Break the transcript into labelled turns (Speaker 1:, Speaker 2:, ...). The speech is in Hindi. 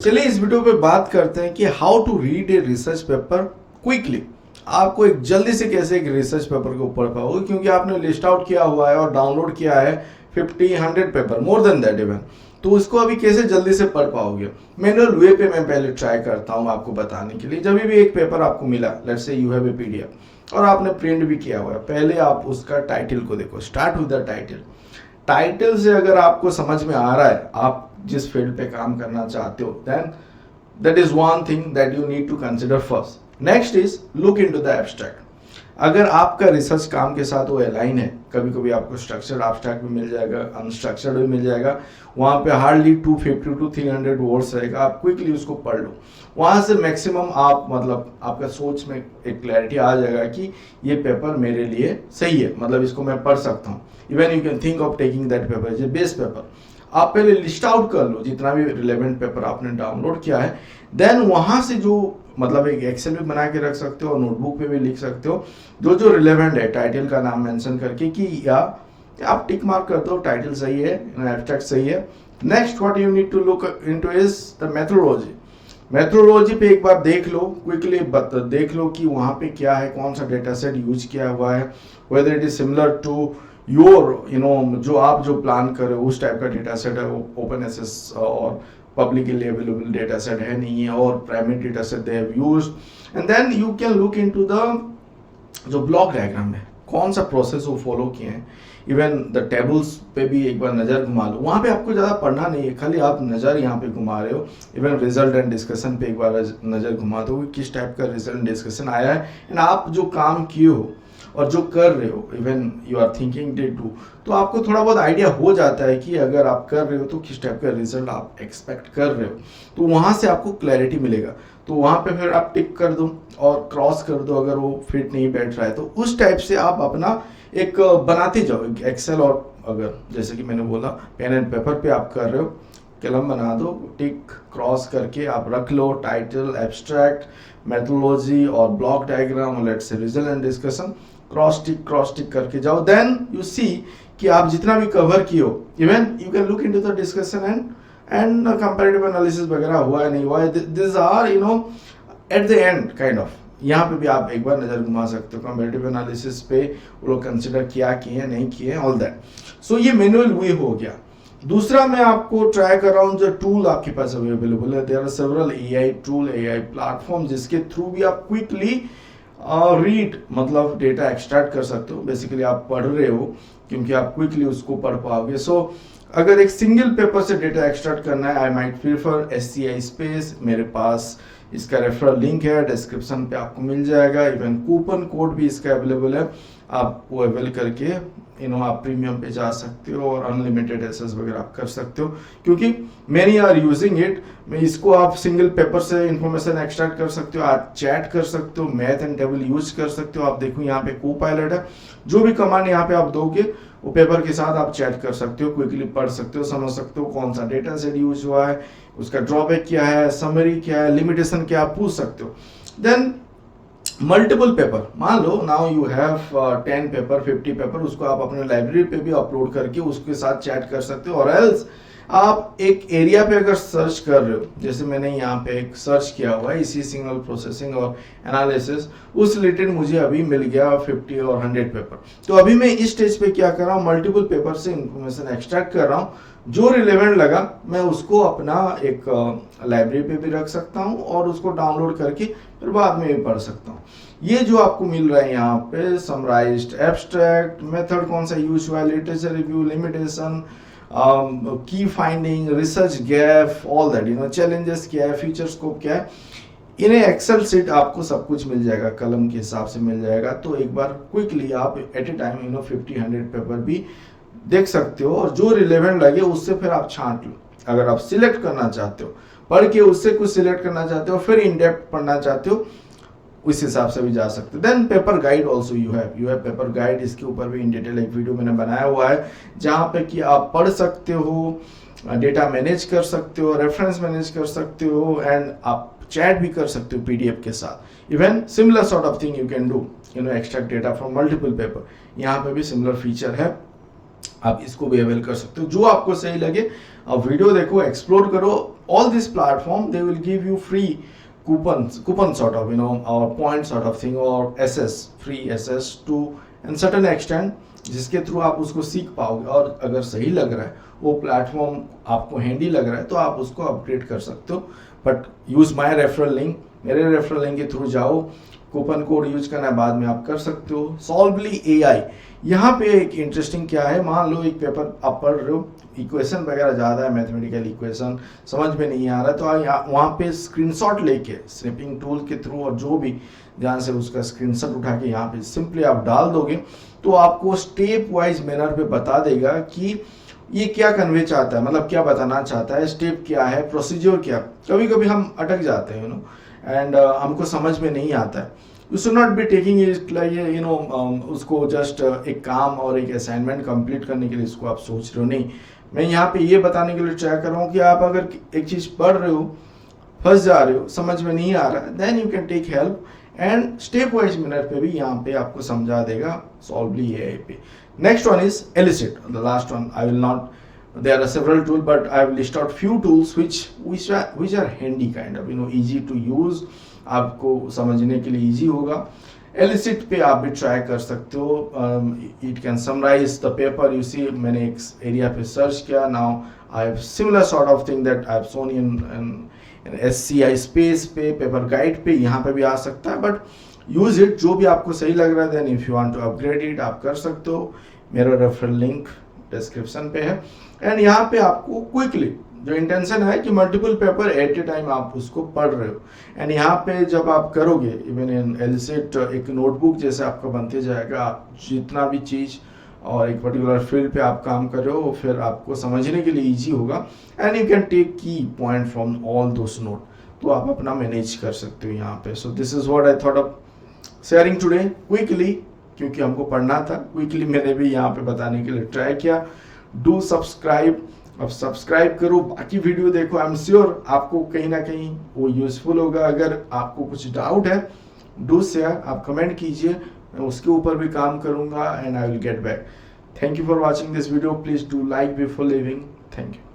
Speaker 1: चलिए इस वीडियो पे बात करते हैं कि how to read a research paper quickly. आपको एक जल्दी से कैसे एक रिसर्च पेपर को पढ़ पाओगे, क्योंकि आपने लिस्ट आउट किया हुआ है और डाउनलोड किया है 50-100 paper, more than that even. तो उसको अभी कैसे जल्दी से पढ़ पाओगे। मैनुअल वे पे मैं पहले ट्राई करता हूँ आपको बताने के लिए। जब भी एक पेपर आपको मिला, let's say you have a PDF और आपने प्रिंट भी किया हुआ है, पहले आप उसका टाइटल को देखो। Start with the title. Title से अगर आपको समझ में आ रहा है आप जिस फील्ड पे काम करना चाहते हो, then that is one thing that you need to consider first. Next is look into the abstract. अगर आपका रिसर्च काम के साथ वो अलाइन है, कभी कभी आपको स्ट्रक्चर्ड एब्स्ट्रैक्ट भी मिल जाएगा, अनस्ट्रक्चर्ड भी मिल जाएगा, वहाँ पे हार्डली 250 to 300 वर्ड्स रहेगा, आप क्विकली उसको पढ़ लो। वहाँ से मैक्सिमम आप मतलब आपका सोच में एक क्लैरिटी आ जाएगा कि ये पेपर मेरे लिए सही है, मतलब इसको मैं पढ़ सकता हूँ। Even you can think of taking that paper as a best paper. आप पहले लिस्ट आउट कर लो जितना भी रिलेवेंट पेपर आपने डाउनलोड किया है, देन वहाँ से जो मतलब एक एक्सेल भी बना के रख सकते हो और नोटबुक पे भी लिख सकते हो जो जो रिलेवेंट है, टाइटल का नाम मेंशन करके कि या आप टिक मार्क कर दो टाइटल सही है, एब्स्ट्रैक्ट सही है। Next what you need to look into is the methodology. Methodology पे एक बार देख लो, क्विकली देख लो कि वहाँ पे क्या है, कौन सा डेटा सेट यूज किया हुआ है, whether it is similar to your जो आप जो प्लान कर रहे हो उस टाइप का डेटा सेट है, वो ओपन एसेस और पब्लिकली अवेलेबल डेटा सेट है नहीं है, और primary data set they have used. And then you can look into the जो ब्लॉक डायग्राम है, कौन सा प्रोसेस वो फॉलो किए हैं। इवन द टेबल्स पे भी एक बार नज़र घुमा लो। वहाँ पे आपको ज़्यादा पढ़ना नहीं है, खाली आप नज़र यहाँ पे घुमा रहे हो। इवन रिजल्ट एंड डिस्कशन पे एक बार नज़र घुमा दो कि किस टाइप का रिजल्ट डिस्कशन आया है, एंड आप जो काम किए हो और जो कर रहे हो, even you are thinking day two, तो आपको थोड़ा बहुत आइडिया हो जाता है कि अगर आप कर रहे हो तो किस टाइप का रिजल्ट आप एक्सपेक्ट कर रहे हो। तो वहाँ से आपको क्लैरिटी मिलेगा। तो वहाँ पे फिर आप टिक कर दो और क्रॉस कर दो अगर वो फिट नहीं बैठ रहा है। तो उस टाइप से आप अपना एक बनाते जाओ एक एक्सेल, और अगर जैसे कि मैंने बोला पेन एंड पेपर पे आप कर रहे हो, कलम बना दो, टिक क्रॉस करके आप रख लो टाइटल, एब्स्ट्रैक्ट, मेथोडोलॉजी और block diagram, let's say result and discussion, cross tick करके जाओ। देन यू सी कि आप जितना भी कवर किए हो, even you can look into the discussion and comparative analysis वगैरह हुआ है नहीं हुआ है, this are at the end kind of. यहाँ पे भी आप एक बार नजर घुमा सकते हो कंपैरेटिव एनालिसिस पे, वो लोग कंसिडर किया किए नहीं किए, ऑल दैट। सो ये मैनुअल वे हो गया। दूसरा मैं आपको ट्राई कर रहा हूँ जो टूल आपके पास अवेलेबल है, there are several AI tool, AI platform जिसके थ्रू भी आप क्विकली रीड मतलब डेटा एक्सट्रैक्ट कर सकते हो। बेसिकली आप पढ़ रहे हो क्योंकि आप क्विकली उसको पढ़ पाओगे। सो अगर एक सिंगल पेपर से डेटा एक्सट्रैक्ट करना है, I might prefer SCI space. मेरे पास इसका रेफरल लिंक है, डिस्क्रिप्शन पे आपको मिल जाएगा। इवन कूपन कोड भी इसका अवेलेबल है, आप वो अवेल करके आप प्रीमियम पे जा सकते हो और अनलिमिटेड एक्सेस वगैरह आप कर सकते हो, क्योंकि मैनी आर यूजिंग इट। इसको आप सिंगल पेपर से इंफॉर्मेशन एक्सट्रैक्ट कर सकते हो, आप चैट कर सकते हो, मैथ एंड टेबल यूज कर सकते हो। आप देखो यहाँ पे को-पायलट है, जो भी कमांड यहाँ पे आप दोगे वो पेपर के साथ आप चैट कर सकते हो, क्विकली पढ़ सकते हो, समझ सकते हो कौन सा डेटा सेट यूज हुआ है, उसका ड्रॉबैक क्या है, समरी क्या है, लिमिटेशन क्या, आप पूछ सकते हो। देन मल्टीपल पेपर, मान लो now you have 10 paper 50 paper, उसको आप अपने लाइब्रेरी पे भी अपलोड करके उसके साथ चैट कर सकते हो। और एल्स आप एक एरिया पे अगर सर्च कर रहे हो, जैसे मैंने यहाँ पे एक सर्च किया हुआ है इसी सिग्नल प्रोसेसिंग और एनालिसिस, उस रिलेटेड मुझे अभी मिल गया 50 और 100 पेपर। तो अभी मैं इस स्टेज पे क्या कर रहा हूँ, मल्टीपल पेपर से इंफॉर्मेशन एक्सट्रैक्ट कर रहा हूँ, जो रिलेवेंट लगा मैं उसको अपना एक लाइब्रेरी पे भी रख सकता हूँ और उसको डाउनलोड करके फिर बाद में भी पढ़ सकता हूँ। ये जो आपको मिल रहा है यहाँ पे समराइज्ड एब्स्ट्रैक्ट, मेथड कौन सा यूज हुआ है, लिटरेचर रिव्यू, लिमिटेशन, की finding, research gap, all that, challenges क्या है, फ्यूचर स्कोप क्या है, इन्हें एक्सेल सीट आपको सब कुछ मिल जाएगा, कलम के हिसाब से मिल जाएगा। तो एक बार क्विकली आप एट ए टाइम 50-100 पेपर भी देख सकते हो, और जो रिलेवेंट लगे उससे फिर आप छांट लो। अगर आप सिलेक्ट करना चाहते हो, पढ़ के उससे कुछ सिलेक्ट करना चाहते हो, फिर इन डेप्थ पढ़ना चाहते हो, उस हिसाब से भी जा सकते हो। Then paper guide also you have paper guide, इसके ऊपर भी इन डिटेल एक वीडियो मैंने बनाया हुआ है, जहाँ पे कि आप पढ़ सकते हो, डेटा मैनेज कर सकते हो, रेफरेंस मैनेज कर सकते हो, एंड आप चैट भी कर सकते हो PDF के साथ। Even similar sort of thing you can do, extract data from multiple paper. यहाँ पे भी सिमिलर फीचर है, आप इसको भी अवेल कर सकते हो। जो आपको सही लगे आप वीडियो देखो, एक्सप्लोर करो, all this platform they will give you free coupon sort of, or point sort of thing, or SS, free SS to and certain extent, जिसके थ्रू आप उसको सीख पाओगे। और अगर सही लग रहा है वो प्लेटफॉर्म, आपको हैंडी लग रहा है, तो आप उसको अपग्रेड कर सकते हो। But use my referral link, मेरे रेफरल लिंक के थ्रू जाओ, कूपन कोड यूज करना है, बाद में आप कर सकते हो। सॉल्वली AI, यहाँ पे एक इंटरेस्टिंग क्या है, मान लो एक पेपर आप पढ़ रहे हो, इक्वेशन वगैरह ज़्यादा है, मैथमेटिकल इक्वेशन समझ में नहीं आ रहा है, तो वहाँ पे स्क्रीनशॉट लेके स्नैपिंग टूल के थ्रू और जो भी ध्यान से उसका स्क्रीनशॉट उठा के यहाँ पे सिंपली आप डाल दोगे, तो आपको स्टेप वाइज मैनर पे बता देगा कि ये क्या कन्वे चाहता है, मतलब क्या बताना चाहता है, स्टेप क्या है, प्रोसीजर क्या। कभी कभी हम अटक जाते हैं एंड हमको समझ में नहीं आता है। You should not be taking it like उसको जस्ट एक काम और एक असाइनमेंट कंप्लीट करने के लिए इसको आप सोच रहे हो, नहीं। मैं यहाँ पे ये बताने के लिए ट्राई कर रहा हूँ कि आप अगर एक चीज़ पढ़ रहे हो, फंस जा रहे हो, समझ में नहीं आ रहा, then you can take help and step wise manner पे भी यहाँ पे आपको समझा देगा सॉल्वली AI पे। Next one is Elicit, the last one. I will not, there are several tools, but I will list out few tools which are handy kind of, easy to use, आपको समझने के लिए easy होगा। एलिसिट पे आप भी ट्राई कर सकते हो। It can summarise the paper, you see मैंने एक एरिया पे सर्च किया, now I have similar sort of thing that I have shown in SCI space पे, पेपर गाइड पे, यहाँ पे भी आ सकता है। बट यूज इट, जो भी आपको सही लग रहा है, then if you want to upgrade it आप कर सकते हो। मेरा रेफरल लिंक डिस्क्रिप्शन पे है। एंड यहाँ पे आपको क्विकली, जो इंटेंशन है कि multiple paper at a time आप उसको पढ़ रहे हो, एंड यहाँ पे जब आप करोगे, इवन इन एलिसिट एक नोटबुक जैसे आपका बनते जाएगा, आप जितना भी चीज़ और एक पर्टिकुलर फील्ड पे आप काम कर रहे हो, फिर आपको समझने के लिए इजी होगा। एंड यू कैन टेक की point from all those note, तो आप अपना मैनेज कर सकते हो यहाँ पे। So this is what I thought of sharing today quickly, क्योंकि हमको पढ़ना था, क्विकली मैंने भी यहाँ पे बताने के लिए ट्राई किया। डू सब्सक्राइब, अब सब्सक्राइब करो, बाकी वीडियो देखो, आई एम श्योर आपको कहीं ना कहीं वो यूजफुल होगा। अगर आपको कुछ डाउट है, डू शेयर, आप कमेंट कीजिए, मैं उसके ऊपर भी काम करूंगा and I will get back. Thank you for watching this video, please do like before living. Thank you.